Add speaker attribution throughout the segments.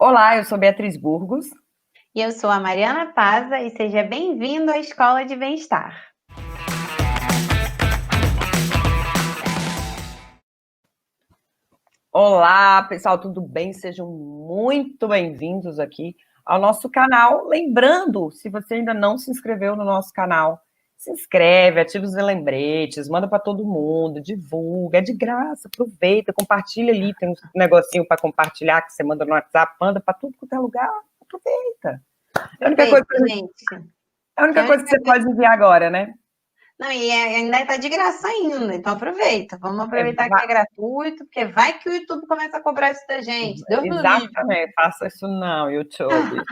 Speaker 1: Olá, eu sou Beatriz Burgos.
Speaker 2: E eu sou a Mariana Paza e seja bem-vindo à Escola de Bem-Estar.
Speaker 1: Olá, pessoal, tudo bem? Sejam muito bem-vindos aqui ao nosso canal. Lembrando, se você ainda não se inscreveu no nosso canal, se inscreve, ativa os lembretes, manda para todo mundo, divulga, é de graça, aproveita, compartilha ali, tem um negocinho para compartilhar que você manda no WhatsApp, manda para tudo quanto é lugar, aproveita. É a única coisa
Speaker 2: gente.
Speaker 1: é a única coisa que você pode enviar agora, né?
Speaker 2: Não, e ainda está de graça ainda, então aproveita. Vamos
Speaker 1: É,
Speaker 2: aproveitar que é gratuito, porque vai que o YouTube começa a cobrar isso da gente. Deus me livre.
Speaker 1: exatamente, faça isso não, YouTube.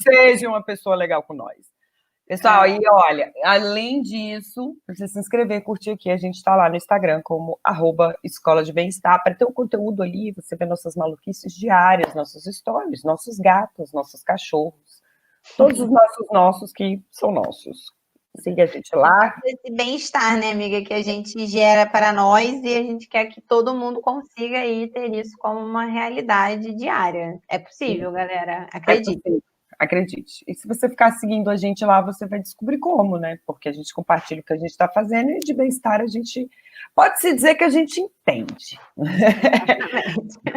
Speaker 1: Seja uma pessoa legal com nós. Pessoal, e olha, além disso, pra você se inscrever, curtir aqui, a gente está lá no Instagram como @Escola de Bem-Estar, para ter o conteúdo ali, você vê nossas maluquices diárias, nossos stories, nossos gatos, nossos cachorros, todos os nossos que são nossos. Siga a gente lá.
Speaker 2: Esse bem-estar, né, amiga, que a gente gera para nós e a gente quer que todo mundo consiga aí ter isso como uma realidade diária. É possível, galera, acredite.
Speaker 1: Acredite. E se você ficar seguindo a gente lá, você vai descobrir como, né? Porque a gente compartilha o que a gente está fazendo e de bem-estar a gente pode-se dizer que a gente entende.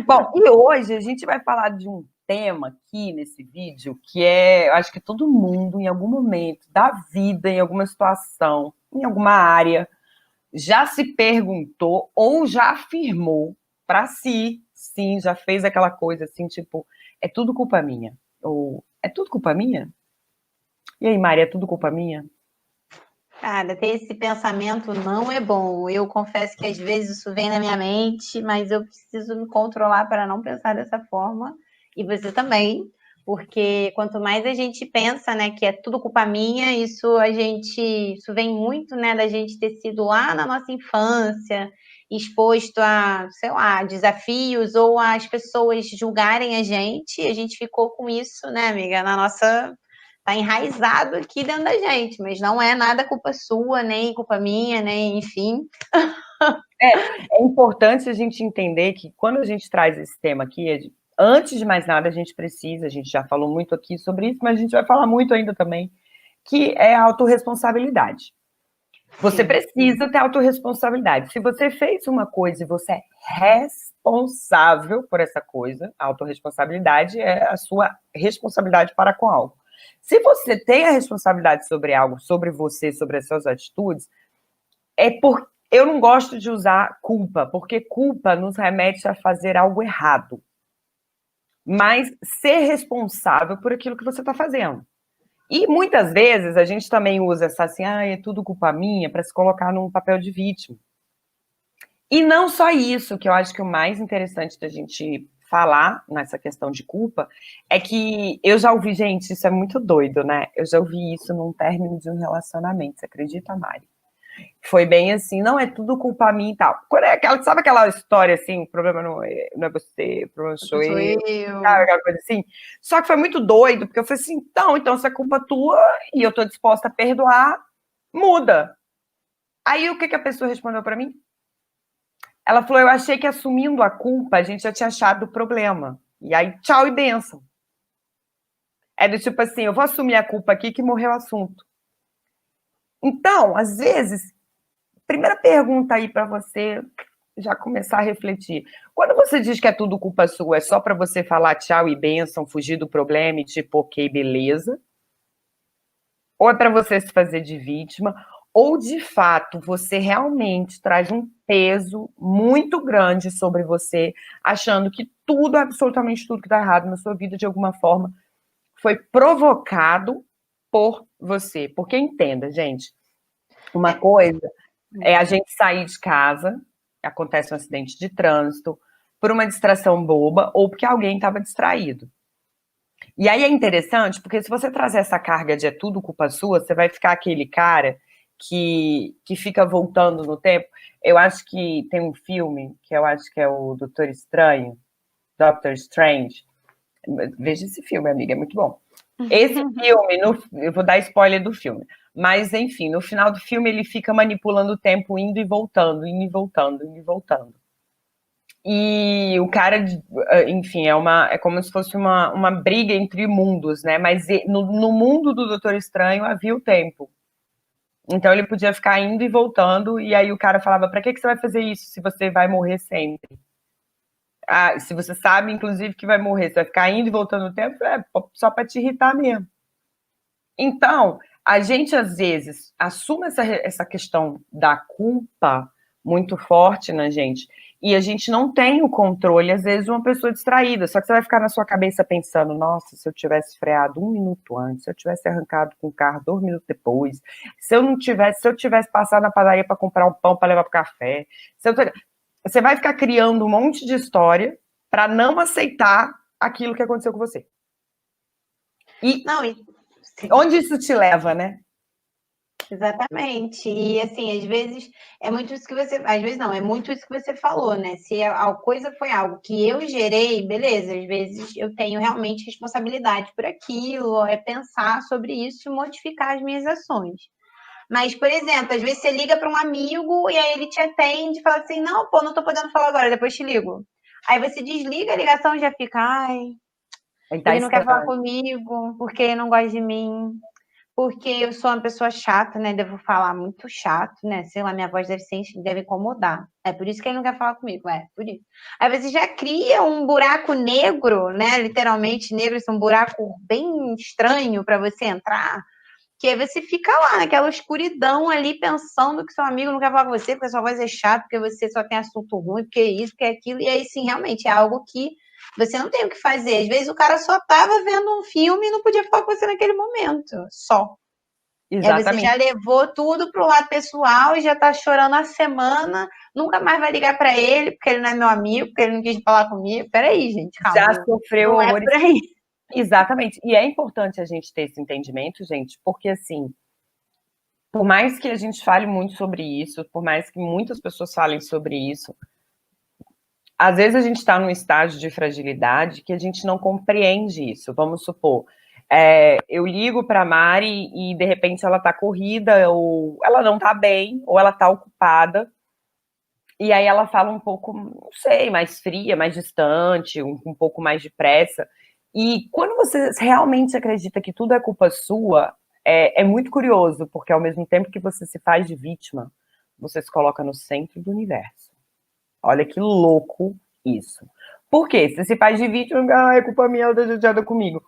Speaker 1: Bom, e hoje a gente vai falar de um tema aqui nesse vídeo que eu acho que todo mundo, em algum momento da vida, em alguma situação, em alguma área, já se perguntou ou já afirmou para si, sim, já fez aquela coisa assim, tipo, é tudo culpa minha. Ou é tudo culpa minha? E aí, Mari, é tudo culpa minha?
Speaker 2: Cara, ter esse pensamento não é bom. Eu confesso que às vezes isso vem na minha mente, mas eu preciso me controlar para não pensar dessa forma. E você também, porque quanto mais a gente pensa, né, que é tudo culpa minha, isso vem muito, né, da gente ter sido lá na nossa infância, exposto a, sei lá, desafios ou as pessoas julgarem a gente ficou com isso, né, amiga, na nossa tá enraizado aqui dentro da gente, mas não é nada culpa sua, nem culpa minha, nem enfim.
Speaker 1: É importante a gente entender que quando a gente traz esse tema aqui, antes de mais nada, a gente já falou muito aqui sobre isso, mas a gente vai falar muito ainda também, que é a autorresponsabilidade. Você precisa ter autorresponsabilidade. Se você fez uma coisa e você é responsável por essa coisa, a autorresponsabilidade é a sua responsabilidade para com algo. Se você tem a responsabilidade sobre algo, sobre você, sobre as suas atitudes, eu não gosto de usar culpa, porque culpa nos remete a fazer algo errado. Mas ser responsável por aquilo que você está fazendo. E muitas vezes a gente também usa essa assim, é tudo culpa minha, para se colocar num papel de vítima. E não só isso, que eu acho que o mais interessante da gente falar nessa questão de culpa é que eu já ouvi, gente, isso é muito doido, né? Eu já ouvi isso num término de um relacionamento, você acredita, Mari? Foi bem assim, não é tudo culpa minha e tal. Quando é aquela, sabe aquela história assim, o problema não é você, o problema sou eu, sabe aquela coisa assim? Só que foi muito doido, porque eu falei assim, então se é culpa tua e eu tô disposta a perdoar, muda. Aí o que a pessoa respondeu para mim? Ela falou, eu achei que assumindo a culpa a gente já tinha achado o problema. E aí, tchau e bênção. É do tipo assim, eu vou assumir a culpa aqui que morreu o assunto. Então, às vezes, primeira pergunta aí para você já começar a refletir. Quando você diz que é tudo culpa sua, é só para você falar tchau e bênção, fugir do problema e tipo, ok, beleza? Ou é para você se fazer de vítima? Ou, de fato, você realmente traz um peso muito grande sobre você, achando que tudo, absolutamente tudo que está errado na sua vida, de alguma forma, foi provocado por você. Porque entenda, gente, uma coisa é a gente sair de casa, acontece um acidente de trânsito, por uma distração boba ou porque alguém estava distraído. E aí é interessante, porque se você trazer essa carga de é tudo culpa sua, você vai ficar aquele cara que fica voltando no tempo. Eu acho que tem um filme, que eu acho que é o Doutor Estranho, Doctor Strange. Veja esse filme, amiga, é muito bom. Esse filme, eu vou dar spoiler do filme, mas enfim, no final do filme ele fica manipulando o tempo, indo e voltando, indo e voltando, indo e voltando. E o cara, enfim, é como se fosse uma briga entre mundos, né? Mas no mundo do Doutor Estranho havia o tempo. Então ele podia ficar indo e voltando, e aí o cara falava, pra que você vai fazer isso se você vai morrer sempre? Ah, se você sabe, inclusive, que vai morrer, você vai ficar indo e voltando no tempo, é só pra te irritar mesmo. Então, a gente às vezes assume essa questão da culpa muito forte na gente, e a gente não tem o controle, às vezes, de uma pessoa distraída, só que você vai ficar na sua cabeça pensando, nossa, se eu tivesse freado 1 minuto antes, se eu tivesse arrancado com o carro 2 minutos depois, se eu tivesse passado na padaria para comprar um pão para levar para o café, você vai ficar criando um monte de história para não aceitar aquilo que aconteceu com você. E
Speaker 2: Não,
Speaker 1: onde isso te leva, né?
Speaker 2: exatamente. E assim, às vezes é muito isso que você. Às vezes não, é muito isso que você falou, né? Se a coisa foi algo que eu gerei, beleza, às vezes eu tenho realmente responsabilidade por aquilo, é pensar sobre isso e modificar as minhas ações. Mas, por exemplo, às vezes você liga para um amigo e aí ele te atende e fala assim: não, pô, não tô podendo falar agora, depois te ligo. Aí você desliga a ligação e já fica, ai,
Speaker 1: Ele tá
Speaker 2: ele não quer falar
Speaker 1: estranho.
Speaker 2: comigo, porque ele não gosta de mim. Porque eu sou uma pessoa chata, né? Devo falar muito chato, né? Sei lá, minha voz deve incomodar. É por isso que ele não quer falar comigo, é por isso. Aí você já cria um buraco negro, né? Literalmente negro, esse é um buraco bem estranho para você entrar, que aí você fica lá naquela escuridão ali pensando que seu amigo não quer falar com você, porque sua voz é chata, porque você só tem assunto ruim, porque isso, porque aquilo, e aí sim, realmente é algo que você não tem o que fazer. Às vezes o cara só estava vendo um filme e não podia falar com você naquele momento, só. E aí você já
Speaker 1: Exatamente.
Speaker 2: levou tudo pro lado pessoal e já tá chorando a semana, nunca mais vai ligar para ele, porque ele não é meu amigo, porque ele não quis falar comigo. Peraí, gente,
Speaker 1: Já
Speaker 2: calma.
Speaker 1: sofreu
Speaker 2: Não é
Speaker 1: horrores.
Speaker 2: por aí.
Speaker 1: Exatamente. E é importante a gente ter esse entendimento, gente, porque assim, por mais que a gente fale muito sobre isso, por mais que muitas pessoas falem sobre isso, às vezes a gente está num estágio de fragilidade que a gente não compreende isso. Vamos supor, eu ligo para a Mari e de repente ela está corrida, ou ela não está bem, ou ela está ocupada, e aí ela fala um pouco, não sei, mais fria, mais distante, um pouco mais depressa. E quando você realmente acredita que tudo é culpa sua, é muito curioso, porque ao mesmo tempo que você se faz de vítima, você se coloca no centro do universo. Olha que louco isso. Por quê? Você se faz de vítima, é culpa minha, ela tá chateada comigo.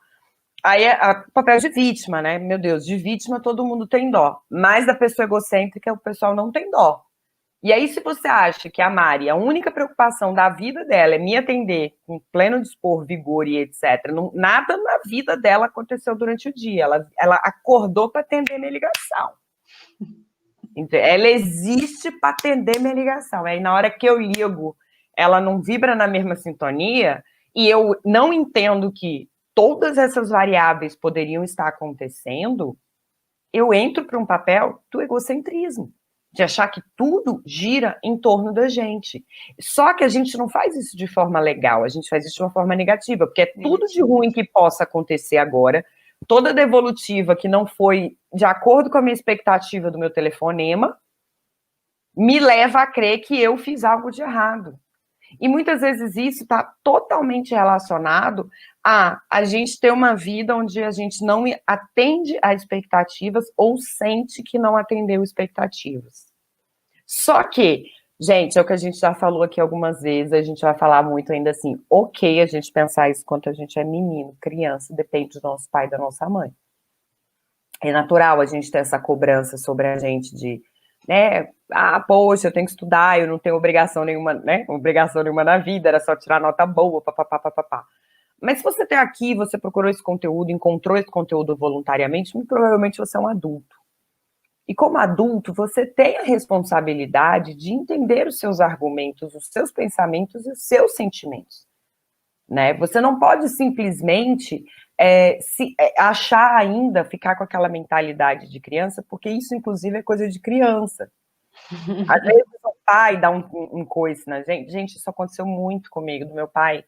Speaker 1: Aí é o papel de vítima, né? Meu Deus, de vítima todo mundo tem dó. Mas da pessoa egocêntrica, o pessoal não tem dó. E aí, se você acha que a Mari, a única preocupação da vida dela é me atender com pleno dispor, vigor e etc., nada na vida dela aconteceu durante o dia. Ela acordou para atender minha ligação. Ela existe para atender minha ligação. Aí, na hora que eu ligo, ela não vibra na mesma sintonia, e eu não entendo que todas essas variáveis poderiam estar acontecendo, eu entro para um papel do egocentrismo, de achar que tudo gira em torno da gente. Só que a gente não faz isso de forma legal, a gente faz isso de uma forma negativa, porque é tudo de ruim que possa acontecer agora, toda devolutiva que não foi de acordo com a minha expectativa do meu telefonema, me leva a crer que eu fiz algo de errado. E muitas vezes isso está totalmente relacionado a gente ter uma vida onde a gente não atende a expectativas ou sente que não atendeu expectativas. Só que, gente, é o que a gente já falou aqui algumas vezes, a gente vai falar muito ainda assim, ok a gente pensar isso quando a gente é menino, criança, depende do nosso pai e da nossa mãe. É natural a gente ter essa cobrança sobre a gente de, né, poxa, eu tenho que estudar, eu não tenho obrigação nenhuma, né, obrigação nenhuma na vida, era só tirar nota boa, papapá, papapá. Mas se você está aqui, você procurou esse conteúdo, encontrou esse conteúdo voluntariamente, muito provavelmente você é um adulto. E como adulto, você tem a responsabilidade de entender os seus argumentos, os seus pensamentos e os seus sentimentos. Né? Você não pode simplesmente achar ainda, ficar com aquela mentalidade de criança, porque isso, inclusive, é coisa de criança. Às vezes o pai dá um coice na gente. Gente, isso aconteceu muito comigo, do meu pai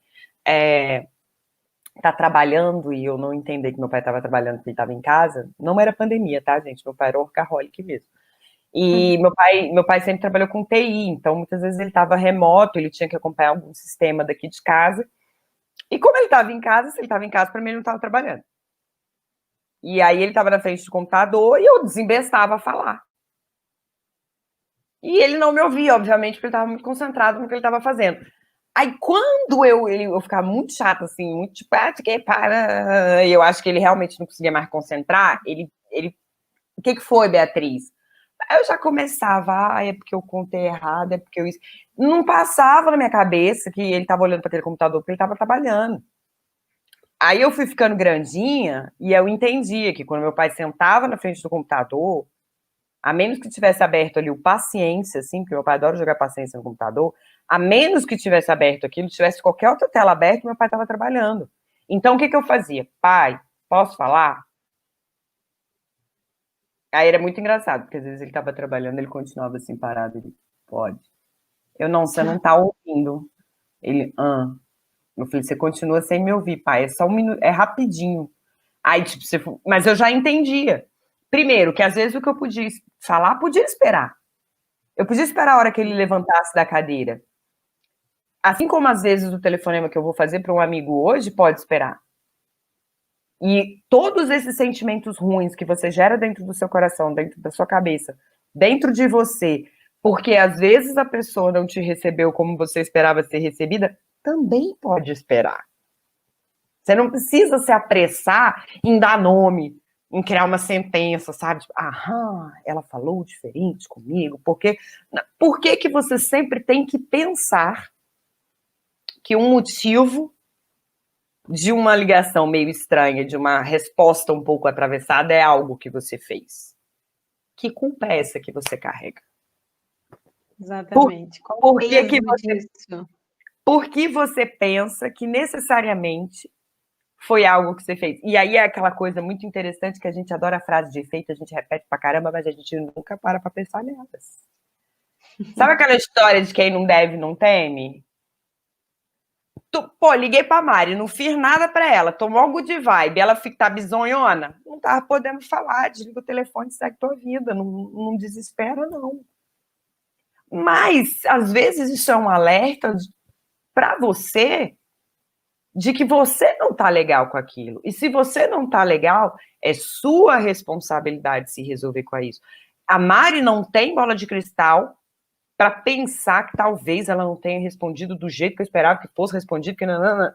Speaker 1: tá trabalhando e eu não entender que meu pai estava trabalhando porque ele estava em casa. Não era pandemia, tá, gente? Meu pai era workaholic mesmo. E meu pai sempre trabalhou com TI, então muitas vezes ele estava remoto, ele tinha que acompanhar algum sistema daqui de casa. E como ele estava em casa, se ele estava em casa, para mim ele não estava trabalhando. E aí ele estava na frente do computador e eu desembestava a falar. E ele não me ouvia, obviamente, porque ele estava muito concentrado no que ele estava fazendo. Aí quando eu ficava muito chata, assim, muito tipo, que para. E eu acho que ele realmente não conseguia mais concentrar, o que foi, Beatriz? Aí eu já começava, é porque eu contei errado, é porque eu isso. Não passava na minha cabeça que ele estava olhando para aquele computador porque ele estava trabalhando. Aí eu fui ficando grandinha e eu entendia que quando meu pai sentava na frente do computador, a menos que tivesse aberto ali o paciência, assim, porque meu pai adora jogar paciência no computador, a menos que tivesse aberto aquilo, tivesse qualquer outra tela aberta, meu pai estava trabalhando. Então o que eu fazia? Pai, posso falar? Aí era muito engraçado, porque às vezes ele estava trabalhando, ele continuava assim parado, ele pode. Eu não, você não tá ouvindo. Ele, meu filho, você continua sem me ouvir, pai, é só um minuto, é rapidinho. Aí, tipo, mas eu já entendia. Primeiro, que às vezes o que eu podia falar, podia esperar. Eu podia esperar a hora que ele levantasse da cadeira. Assim como às vezes o telefonema que eu vou fazer para um amigo hoje pode esperar. E todos esses sentimentos ruins que você gera dentro do seu coração, dentro da sua cabeça, dentro de você, porque às vezes a pessoa não te recebeu como você esperava ser recebida, também pode esperar. Você não precisa se apressar em dar nome, em criar uma sentença, sabe? Tipo, ela falou diferente comigo, porque por que você sempre tem que pensar que um motivo de uma ligação meio estranha, de uma resposta um pouco atravessada, é algo que você fez? Que culpa é essa que você carrega?
Speaker 2: Exatamente. Qual o peso disso?
Speaker 1: Por que você pensa que necessariamente foi algo que você fez? E aí é aquela coisa muito interessante que a gente adora a frase de efeito, a gente repete pra caramba, mas a gente nunca para pra pensar nelas. Sabe aquela história de quem não deve, não teme? Liguei pra Mari, não fiz nada pra ela, tomou algo de vibe, ela tá bizonhona? Não tava podendo falar, desliga o telefone e segue tua vida, não desespera, não. Mas, às vezes, isso é um alerta pra você de que você não tá legal com aquilo. E se você não tá legal, é sua responsabilidade se resolver com isso. A Mari não tem bola de cristal para pensar que talvez ela não tenha respondido do jeito que eu esperava que fosse respondido, que não.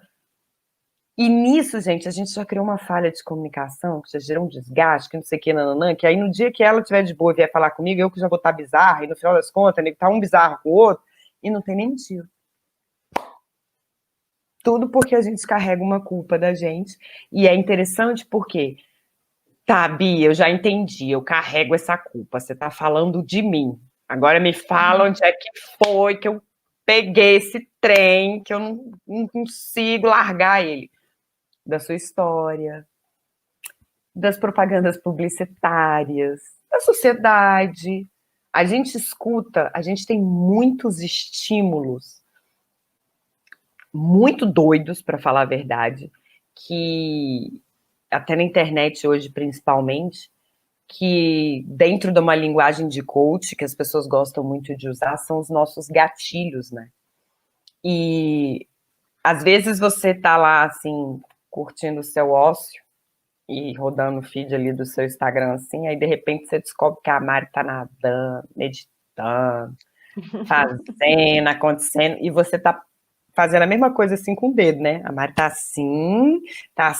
Speaker 1: E nisso, gente, a gente já criou uma falha de comunicação, que já gerou um desgaste, que não sei o que, nananã, que aí no dia que ela estiver de boa e vier falar comigo, eu que já vou estar bizarra, e no final das contas, tá um bizarro com o outro, e não tem nem motivo. Tudo porque a gente carrega uma culpa da gente, e é interessante porque, tá, Bia, eu já entendi, eu carrego essa culpa, você tá falando de mim. Agora me fala onde é que foi que eu peguei esse trem, que eu não consigo largar ele. Da sua história, das propagandas publicitárias, da sociedade. A gente escuta, a gente tem muitos estímulos muito doidos, para falar a verdade, que até na internet hoje, principalmente, que dentro de uma linguagem de coach, que as pessoas gostam muito de usar, são os nossos gatilhos, né? E às vezes você tá lá, assim, curtindo o seu ócio e rodando o feed ali do seu Instagram, assim, aí de repente você descobre que a Mari tá nadando, meditando, fazendo, acontecendo, e você tá fazendo a mesma coisa assim com o dedo, né? A Mari tá assim, tá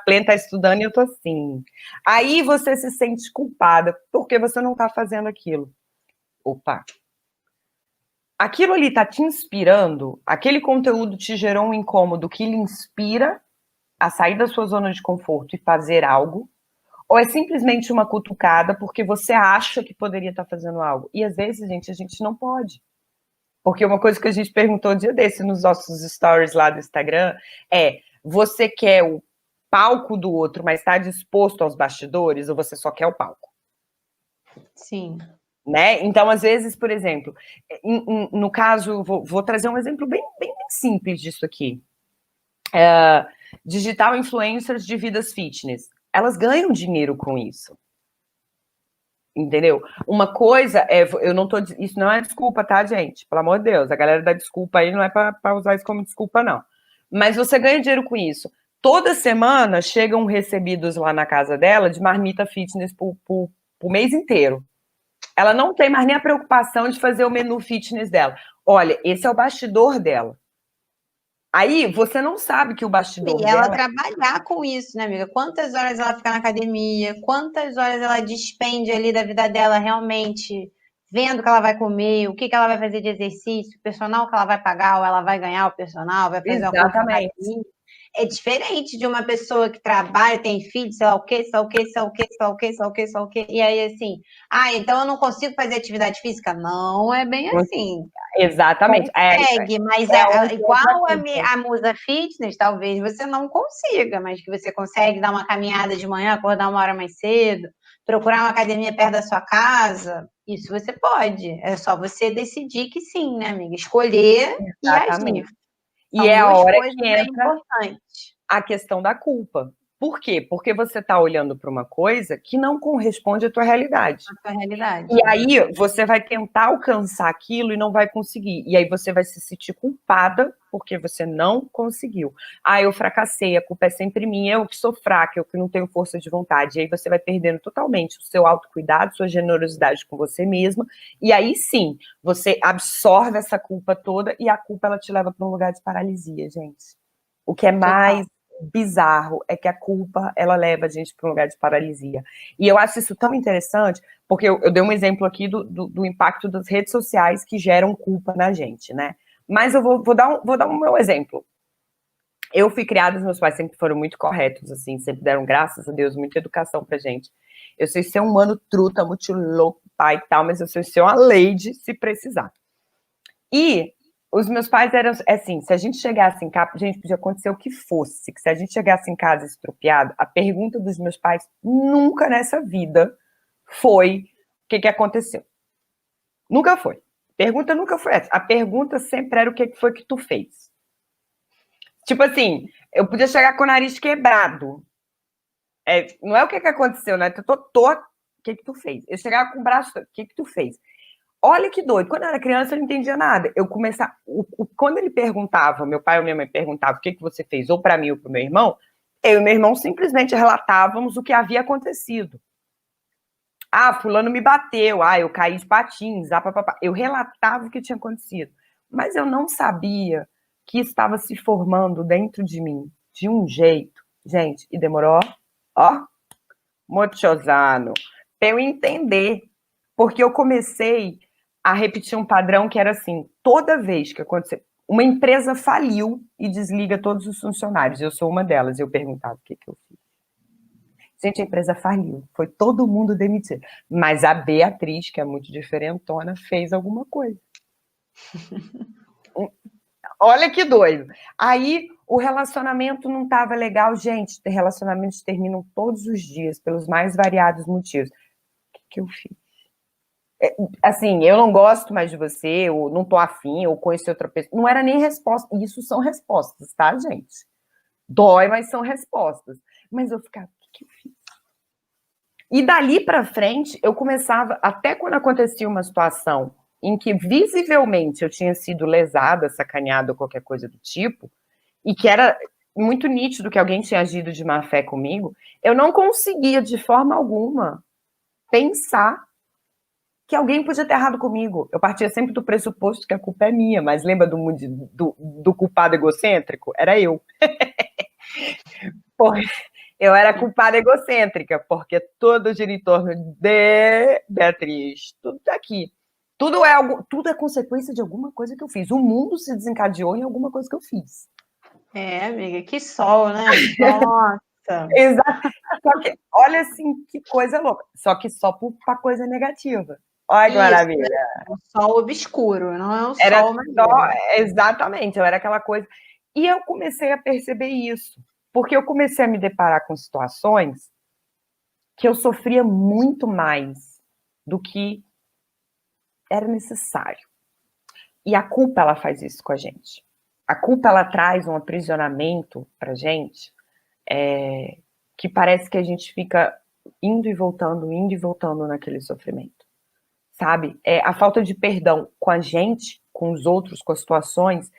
Speaker 1: plena, tá estudando e eu tô assim. Aí você se sente culpada porque você não tá fazendo aquilo. Opa! Aquilo ali tá te inspirando, aquele conteúdo te gerou um incômodo que lhe inspira a sair da sua zona de conforto e fazer algo, ou é simplesmente uma cutucada porque você acha que poderia estar fazendo algo. E às vezes, gente, a gente não pode. Porque uma coisa que a gente perguntou um dia desse nos nossos stories lá do Instagram é: você quer o palco do outro, mas está disposto aos bastidores, ou você só quer o palco?
Speaker 2: Sim.
Speaker 1: Né? Então, às vezes, por exemplo, no caso, vou trazer um exemplo bem simples disso aqui. Digital influencers de vidas fitness. Elas ganham dinheiro com isso. Entendeu? Uma coisa é, eu não tô, isso não é desculpa, tá, gente? Pelo amor de Deus, a galera dá desculpa aí, não é para usar isso como desculpa, não. Mas você ganha dinheiro com isso. Toda semana chegam recebidos lá na casa dela de marmita fitness pro mês inteiro. Ela não tem mais nem a preocupação de fazer o menu fitness dela. Olha, esse é o bastidor dela. Aí você não sabe que o bastidor
Speaker 2: E ela
Speaker 1: dela.
Speaker 2: trabalhar com isso, né, amiga? Quantas horas ela fica na academia? Quantas horas ela despende ali da vida dela realmente vendo o que ela vai comer, o que ela vai fazer de exercício, o personal que ela vai pagar, ou ela vai ganhar o personal, vai fazer uma coisa na
Speaker 1: Exatamente.
Speaker 2: academia. É diferente de uma pessoa que trabalha, tem filho, sei lá o quê, sei lá o quê, sei lá o quê, sei lá o quê, sei lá o quê, sei lá o quê. E aí, assim, então eu não consigo fazer atividade física? Não é bem assim.
Speaker 1: Exatamente.
Speaker 2: Consegue, mas
Speaker 1: Onde
Speaker 2: igual
Speaker 1: entra a culpa.
Speaker 2: a Musa Fitness, talvez você não consiga, mas que você consegue dar uma caminhada de manhã, acordar uma hora mais cedo, procurar uma academia perto da sua casa, isso você pode. É só você decidir que sim, né, amiga? Escolher e agir.
Speaker 1: Exatamente. E
Speaker 2: São
Speaker 1: é a
Speaker 2: duas
Speaker 1: hora
Speaker 2: coisas
Speaker 1: que
Speaker 2: bem
Speaker 1: entra
Speaker 2: importantes.
Speaker 1: a questão da culpa. Por quê? Porque você está olhando para uma coisa que não corresponde à tua realidade.
Speaker 2: Na sua realidade.
Speaker 1: E aí você vai tentar alcançar aquilo e não vai conseguir. E aí você vai se sentir culpada porque você não conseguiu. Ah, eu fracassei, a culpa é sempre minha, eu que sou fraca, eu que não tenho força de vontade. E aí você vai perdendo totalmente o seu autocuidado, sua generosidade com você mesma. E aí sim, você absorve essa culpa toda e a culpa ela te leva para um lugar de paralisia, gente. O que é mais bizarro é que a culpa ela leva a gente para um lugar de paralisia. E eu acho isso tão interessante, porque eu dei um exemplo aqui do impacto das redes sociais que geram culpa na gente, né? Mas eu vou dar um meu exemplo. Eu fui criada, os meus pais sempre foram muito corretos, assim, sempre deram, graças a Deus, muita educação pra gente. Eu sei ser um humano truta, muito louco, pai e tal, mas eu sei ser uma lady se precisar. E os meus pais eram assim, se a gente chegasse em casa, gente, podia acontecer o que fosse, que se a gente chegasse em casa estropiado, a pergunta dos meus pais nunca nessa vida foi o que aconteceu. Nunca foi. Pergunta nunca foi essa. A pergunta sempre era o que foi que tu fez. Tipo assim, eu podia chegar com o nariz quebrado. Não é o que aconteceu, né? Eu tô, o que tu fez? Eu chegava com o braço, o que tu fez? Olha que doido. Quando eu era criança, eu não entendia nada. Eu começava. Quando ele perguntava, meu pai ou minha mãe perguntava o que você fez, ou para mim ou para o meu irmão, eu e meu irmão simplesmente relatávamos o que havia acontecido. Ah, fulano me bateu, eu caí de patins, papapá. Eu relatava o que tinha acontecido. Mas eu não sabia que estava se formando dentro de mim de um jeito, gente, e demorou, muitos anos, para eu entender. Porque eu comecei a repetir um padrão que era assim, toda vez que aconteceu, uma empresa faliu e desliga todos os funcionários. Eu sou uma delas. Eu perguntava o que eu fiz. Gente, a empresa faliu, foi todo mundo demitido. Mas a Beatriz, que é muito diferentona, fez alguma coisa. Olha que doido. Aí o relacionamento não estava legal. Gente, relacionamentos terminam todos os dias, pelos mais variados motivos. O que eu fiz? Assim, eu não gosto mais de você, ou não tô afim, ou conheci outra pessoa. Não era nem resposta. Isso são respostas, tá, gente? Dói, mas são respostas. Mas eu ficava, o que eu fiz? E dali para frente, eu começava, até quando acontecia uma situação em que visivelmente eu tinha sido lesada, sacaneada ou qualquer coisa do tipo, e que era muito nítido que alguém tinha agido de má fé comigo, eu não conseguia de forma alguma pensar que alguém podia ter errado comigo. Eu partia sempre do pressuposto que a culpa é minha, mas lembra do culpado egocêntrico? Era eu. Porra, eu era culpada egocêntrica, porque tudo gira em torno de Beatriz. Tudo tá aqui. Tudo é consequência de alguma coisa que eu fiz. O mundo se desencadeou em alguma coisa que eu fiz.
Speaker 2: Amiga, que sol, né? Nossa.
Speaker 1: Exato. Só que, olha assim, que coisa louca. Só que só para coisa negativa. Olha que
Speaker 2: Isso,
Speaker 1: maravilha.
Speaker 2: é um sol obscuro, não é um
Speaker 1: Era
Speaker 2: sol
Speaker 1: só,
Speaker 2: maneiro.
Speaker 1: exatamente, eu era aquela coisa. E eu comecei a perceber isso, porque eu comecei a me deparar com situações que eu sofria muito mais do que era necessário. E a culpa, ela faz isso com a gente. A culpa, ela traz um aprisionamento pra gente, que parece que a gente fica indo e voltando naquele sofrimento, sabe? A falta de perdão com a gente, com os outros, com as situações,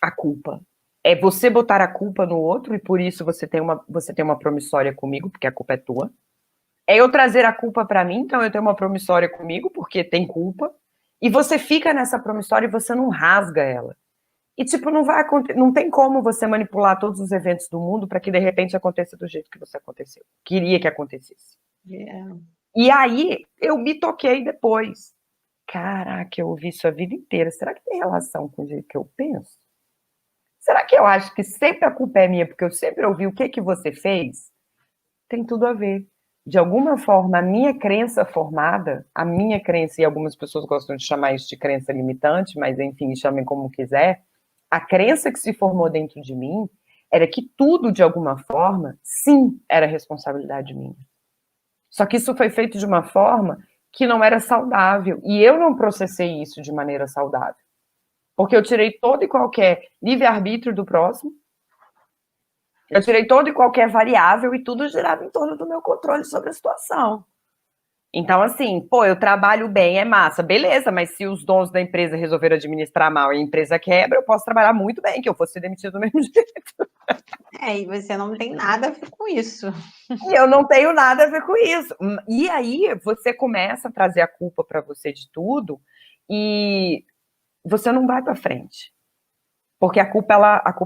Speaker 1: a culpa. É você botar a culpa no outro e por isso você tem uma promissória comigo, porque a culpa é tua. É eu trazer a culpa para mim, então eu tenho uma promissória comigo, porque tem culpa. E você fica nessa promissória e você não rasga ela. E, tipo, não vai acontecer, não tem como você manipular todos os eventos do mundo para que de repente aconteça do jeito que você aconteceu. Queria que acontecesse.
Speaker 2: Yeah.
Speaker 1: E aí eu me toquei depois. Caraca, eu ouvi isso a vida inteira. Será que tem relação com o jeito que eu penso? Será que eu acho que sempre a culpa é minha porque eu sempre ouvi o que você fez? Tem tudo a ver. De alguma forma, a minha crença formada, a minha crença, e algumas pessoas gostam de chamar isso de crença limitante, mas enfim, chamem como quiser, a crença que se formou dentro de mim era que tudo, de alguma forma, sim, era responsabilidade minha. Só que isso foi feito de uma forma que não era saudável, e eu não processei isso de maneira saudável. Porque eu tirei todo e qualquer livre-arbítrio do próximo, eu tirei todo e qualquer variável e tudo girava em torno do meu controle sobre a situação. Então, assim, pô, eu trabalho bem, é massa, beleza, mas se os donos da empresa resolveram administrar mal e a empresa quebra, eu posso trabalhar muito bem, que eu fosse demitido do mesmo jeito.
Speaker 2: E você não tem nada a ver com isso.
Speaker 1: E eu não tenho nada a ver com isso. E aí você começa a trazer a culpa para você de tudo e você não vai para frente. Porque a culpa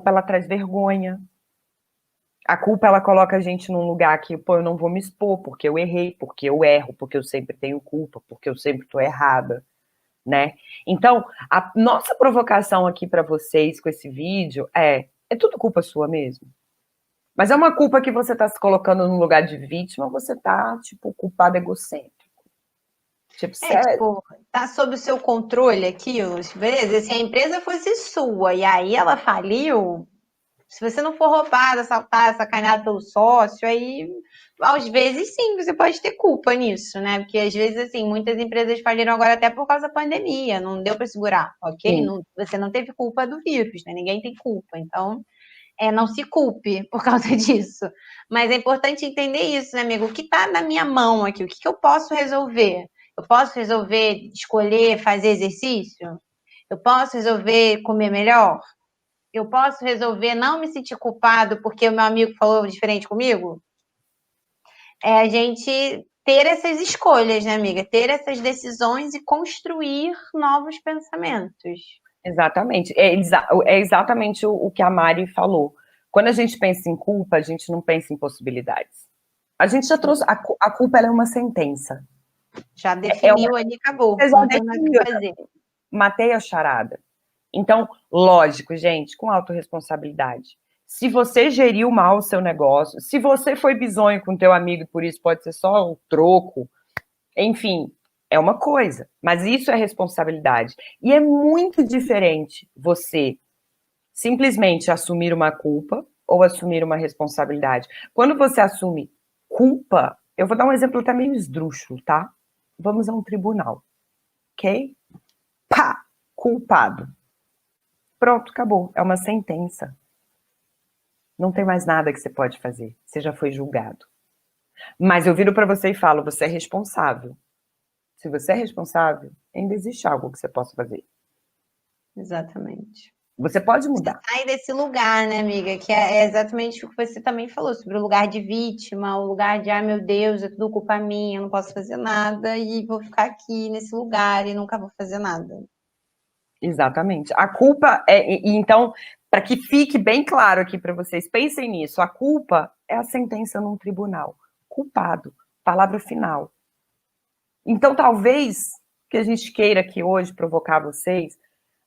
Speaker 1: ela traz vergonha. A culpa, ela coloca a gente num lugar que, pô, eu não vou me expor, porque eu errei, porque eu erro, porque eu sempre tenho culpa, porque eu sempre tô errada, né? Então, a nossa provocação aqui para vocês com esse vídeo é tudo culpa sua mesmo? Mas é uma culpa que você tá se colocando no lugar de vítima, ou você tá, tipo, culpado egocêntrico? Tipo, sério?
Speaker 2: Tipo, tá sob o seu controle aquilo, beleza? Se a empresa fosse sua e aí ela faliu, se você não for roubado, assaltado, sacaneado pelo sócio, aí às vezes sim, você pode ter culpa nisso, né? Porque às vezes, assim, muitas empresas faliram agora até por causa da pandemia, não deu para segurar, ok?
Speaker 1: Sim,
Speaker 2: Não, você não teve culpa do vírus, né? Ninguém tem culpa. Então, não se culpe por causa disso. Mas é importante entender isso, né, amigo? O que está na minha mão aqui? O que eu posso resolver? Eu posso resolver escolher fazer exercício? Eu posso resolver comer melhor? Eu posso resolver não me sentir culpado porque o meu amigo falou diferente comigo? É a gente ter essas escolhas, né, amiga? Ter essas decisões e construir novos pensamentos.
Speaker 1: exatamente. É exatamente o que a Mari falou. Quando a gente pensa em culpa, a gente não pensa em possibilidades. A gente já trouxe. A culpa ela é uma sentença.
Speaker 2: Já
Speaker 1: É uma,
Speaker 2: definiu ali, acabou.
Speaker 1: você já
Speaker 2: Não tem mais o que
Speaker 1: definiu,
Speaker 2: fazer.
Speaker 1: matei a charada. Então, lógico, gente, com autorresponsabilidade. Se você geriu mal o seu negócio, se você foi bizonho com teu amigo e por isso pode ser só um troco, enfim, é uma coisa. Mas isso é responsabilidade. E é muito diferente você simplesmente assumir uma culpa ou assumir uma responsabilidade. Quando você assume culpa, eu vou dar um exemplo até meio esdrúxulo, tá? Vamos a um tribunal, ok? Pá! Culpado. Pronto, acabou. É uma sentença. Não tem mais nada que você pode fazer. Você já foi julgado. Mas eu viro para você e falo: você é responsável. Se você é responsável, ainda existe algo que você possa fazer.
Speaker 2: Exatamente.
Speaker 1: Você pode mudar.
Speaker 2: Sai desse lugar, né, amiga? Que é exatamente o que você também falou, sobre o lugar de vítima, o lugar de, ai meu Deus, é tudo culpa minha, eu não posso fazer nada e vou ficar aqui nesse lugar e nunca vou fazer nada.
Speaker 1: Exatamente. A culpa então, para que fique bem claro aqui para vocês, pensem nisso. A culpa é a sentença num tribunal. Culpado, palavra final. Então, talvez que a gente queira aqui hoje provocar vocês,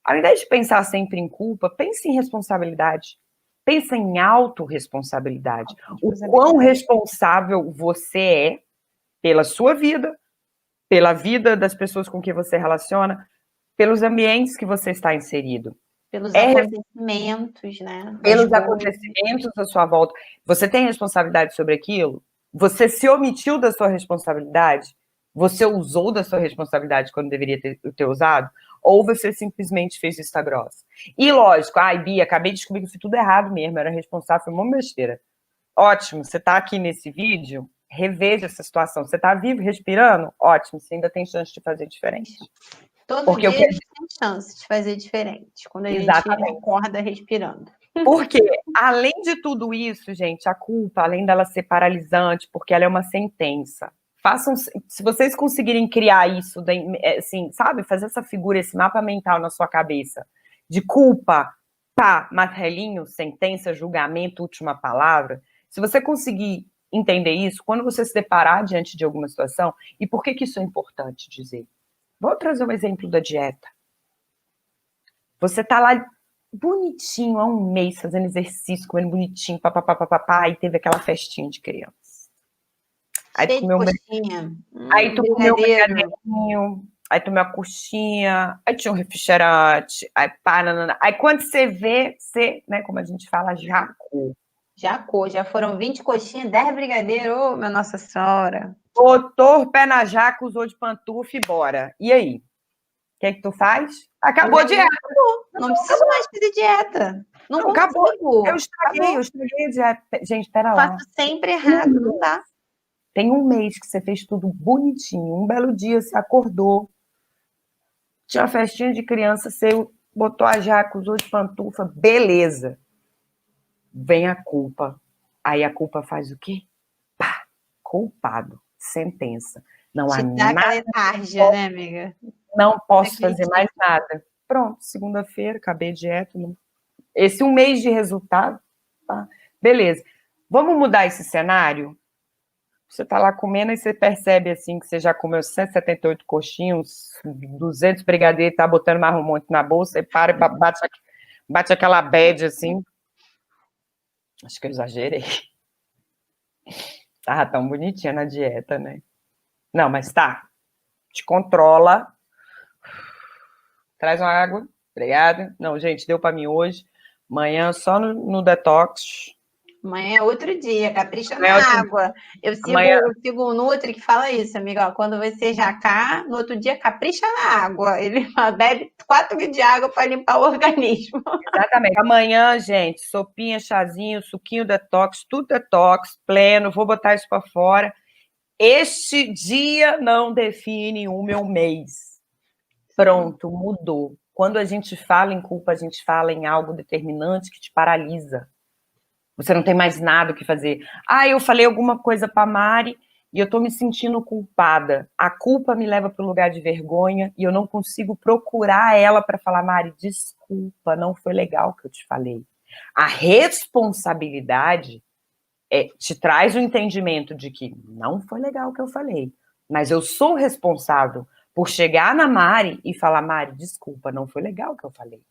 Speaker 1: ao invés de pensar sempre em culpa, pense em responsabilidade. Pensa em autorresponsabilidade. O quão responsável você é pela sua vida, pela vida das pessoas com que você relaciona, pelos ambientes que você está inserido.
Speaker 2: Pelos acontecimentos, né?
Speaker 1: Pelos acontecimentos à sua volta. Você tem responsabilidade sobre aquilo? Você se omitiu da sua responsabilidade? Você usou da sua responsabilidade quando deveria ter usado? Ou você simplesmente fez vista grossa? E lógico, ai, Bia, acabei de descobrir que eu fiz tudo errado mesmo, eu era responsável, foi uma besteira. Ótimo, você está aqui nesse vídeo, reveja essa situação. Você está vivo, respirando? Ótimo, você ainda tem chance de fazer diferente.
Speaker 2: Todo dia a gente tem chance de fazer diferente, quando a gente acorda respirando.
Speaker 1: Porque, além de tudo isso, gente, a culpa, além dela ser paralisante, porque ela é uma sentença. Se vocês conseguirem criar isso, assim, sabe, fazer essa figura, esse mapa mental na sua cabeça, de culpa, pá, martelinho, sentença, julgamento, última palavra, se você conseguir entender isso, quando você se deparar diante de alguma situação, e por que isso é importante dizer? Vou trazer um exemplo da dieta. Você tá lá bonitinho há um mês, fazendo exercício, comendo bonitinho, papapá, e teve aquela festinha de criança. Aí tu comeu um brigadeirinho, aí tomou uma coxinha, aí tinha um refrigerante, aí pá, aí quando você vê, você, né, como a gente fala, jacou.
Speaker 2: Já foram 20 coxinhas, 10 brigadeiros, ô, minha Nossa Senhora.
Speaker 1: Botou o pé na jaca, usou de pantufa e bora. E aí? O que é que tu faz? Acabou a dieta.
Speaker 2: Não preciso mais fazer dieta. Não
Speaker 1: acabou. Eu estraguei a dieta. Gente, pera lá.
Speaker 2: Faço sempre errado, não dá.
Speaker 1: Tem um mês que você fez tudo bonitinho. Um belo dia você acordou, tinha uma festinha de criança, você botou a jaca, usou de pantufa, beleza. Vem a culpa. Aí a culpa faz o quê? Pá, culpado. Sentença. Não há nada.
Speaker 2: Aquela letargia, né, amiga?
Speaker 1: Não posso fazer mais nada. Pronto, segunda-feira, acabei a dieta. Esse um mês de resultado, tá? Beleza. Vamos mudar esse cenário? Você tá lá comendo e você percebe, assim, que você já comeu 178 coxinhos, 200 brigadeiros, tá botando mais um monte na bolsa, e para e bate aquela bad, assim. Acho que eu exagerei. Tava tão bonitinha na dieta, né? Não, mas tá. Te controla. Traz uma água. Obrigada. Não, gente, deu pra mim hoje. Amanhã só no detox.
Speaker 2: Amanhã é outro dia, capricha na água. Eu sigo o Nutri que fala isso, amiga. Ó, quando você jacar, no outro dia capricha na água. Ele bebe 4 litros de água para limpar o organismo.
Speaker 1: Exatamente. Amanhã, gente, sopinha, chazinho, suquinho detox, tudo detox, pleno, vou botar isso para fora. Este dia não define o meu mês. Pronto, mudou. Quando a gente fala em culpa, a gente fala em algo determinante que te paralisa. Você não tem mais nada o que fazer. Ah, eu falei alguma coisa para Mari e eu estou me sentindo culpada. A culpa me leva para o lugar de vergonha e eu não consigo procurar ela para falar, Mari, desculpa, não foi legal o que eu te falei. A responsabilidade te traz o entendimento de que não foi legal o que eu falei, mas eu sou responsável por chegar na Mari e falar, Mari, desculpa, não foi legal o que eu falei.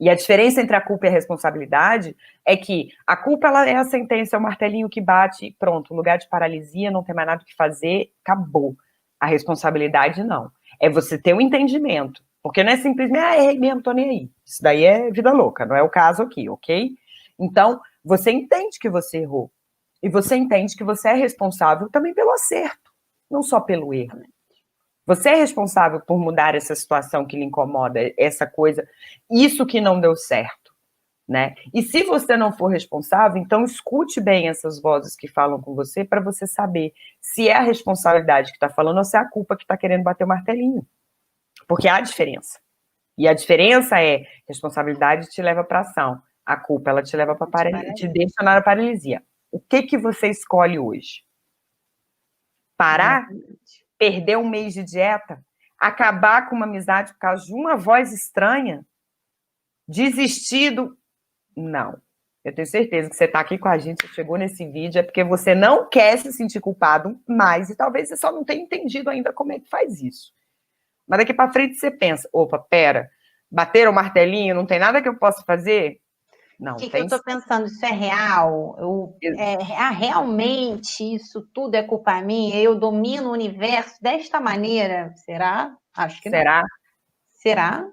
Speaker 1: E a diferença entre a culpa e a responsabilidade é que a culpa ela é a sentença, é o martelinho que bate e pronto, lugar de paralisia, não tem mais nada o que fazer, acabou. A responsabilidade não. É você ter um entendimento. Porque não é simplesmente, errei mesmo, tô nem aí. Isso daí é vida louca, não é o caso aqui, ok? Então, você entende que você errou. E você entende que você é responsável também pelo acerto, não só pelo erro. Você é responsável por mudar essa situação que lhe incomoda, essa coisa, isso que não deu certo, né? E se você não for responsável, então escute bem essas vozes que falam com você para você saber se é a responsabilidade que está falando ou se é a culpa que está querendo bater o martelinho. Porque há diferença. E a diferença é, responsabilidade te leva para ação, a culpa ela te leva para te deixa na paralisia. O que você escolhe hoje? Parar? Perder um mês de dieta, acabar com uma amizade por causa de uma voz estranha, desistido, não. Eu tenho certeza que você está aqui com a gente, você chegou nesse vídeo, é porque você não quer se sentir culpado mais e talvez você só não tenha entendido ainda como é que faz isso. Mas daqui para frente você pensa, opa, pera, bateram o martelinho, não tem nada que eu possa fazer? Não,
Speaker 2: o que eu estou pensando? Isso é real? Realmente isso tudo é culpa minha? Eu domino o universo desta maneira? Será? Acho que
Speaker 1: será?
Speaker 2: Não. Será?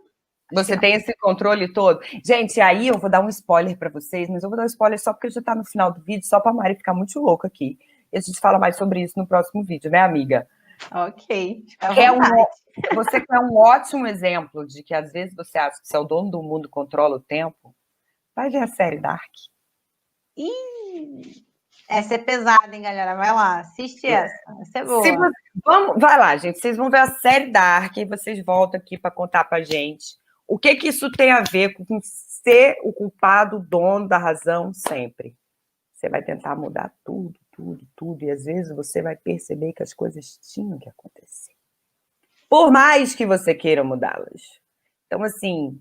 Speaker 1: Você tem esse controle todo? Gente, aí eu vou dar um spoiler para vocês, mas eu vou dar um spoiler só porque já está no final do vídeo, só para a Mari ficar muito louca aqui. E a gente fala mais sobre isso no próximo vídeo, né, amiga?
Speaker 2: Ok.
Speaker 1: Você é um ótimo exemplo de que às vezes você acha que você é o dono do mundo, controla o tempo. Vai ver a série Dark.
Speaker 2: Essa é pesada, hein, galera? Vai lá, assiste essa. Essa é boa.
Speaker 1: Vai lá, gente. Vocês vão ver a série Dark e vocês voltam aqui para contar para gente o que isso tem a ver com ser o culpado, o dono da razão sempre. Você vai tentar mudar tudo, e às vezes você vai perceber que as coisas tinham que acontecer. Por mais que você queira mudá-las. Então, assim,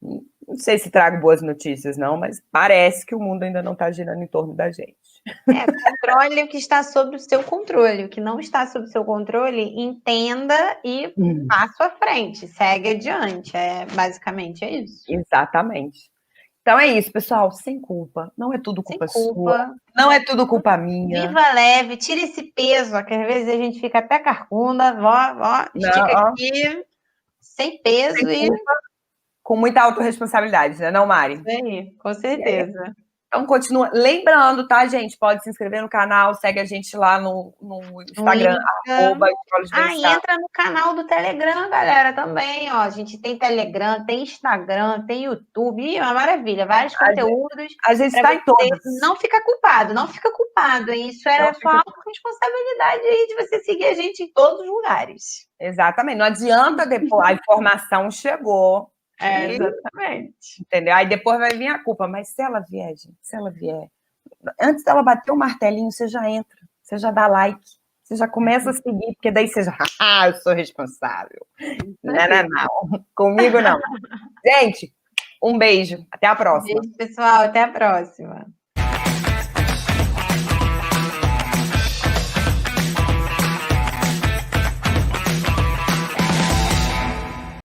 Speaker 1: não sei se trago boas notícias, não, mas parece que o mundo ainda não está girando em torno da gente.
Speaker 2: Controle o que está sob o seu controle. O que não está sob o seu controle, entenda e passo à frente, segue adiante. Basicamente é isso.
Speaker 1: Exatamente. Então é isso, pessoal, sem culpa. Não é tudo culpa sua. Não é tudo culpa minha.
Speaker 2: Viva leve, tira esse peso, que às vezes a gente fica até carcunda, estica aqui, sem peso sem culpa,
Speaker 1: com muita autorresponsabilidade, né, não, Mari?
Speaker 2: Isso aí, com certeza.
Speaker 1: Então, continua. Lembrando, tá, gente? Pode se inscrever no canal, segue a gente lá no Instagram,
Speaker 2: entra no canal do Telegram, galera, também, ó. A gente tem Telegram, tem Instagram, tem YouTube, uma maravilha, vários conteúdos.
Speaker 1: A gente está em todas.
Speaker 2: Não fica culpado, hein? Isso era sua responsabilidade aí de você seguir a gente em todos os lugares.
Speaker 1: Exatamente. Não adianta depois, a informação chegou.
Speaker 2: Exatamente.
Speaker 1: Entendeu? Aí depois vai vir a culpa. Mas se ela vier, gente, se ela vier, antes dela bater o martelinho, você já entra, você já dá like, você já começa a seguir, porque daí você já, eu sou responsável. Não. Comigo não. Gente, um beijo. Até a próxima.
Speaker 2: Beijo, pessoal. Até a próxima.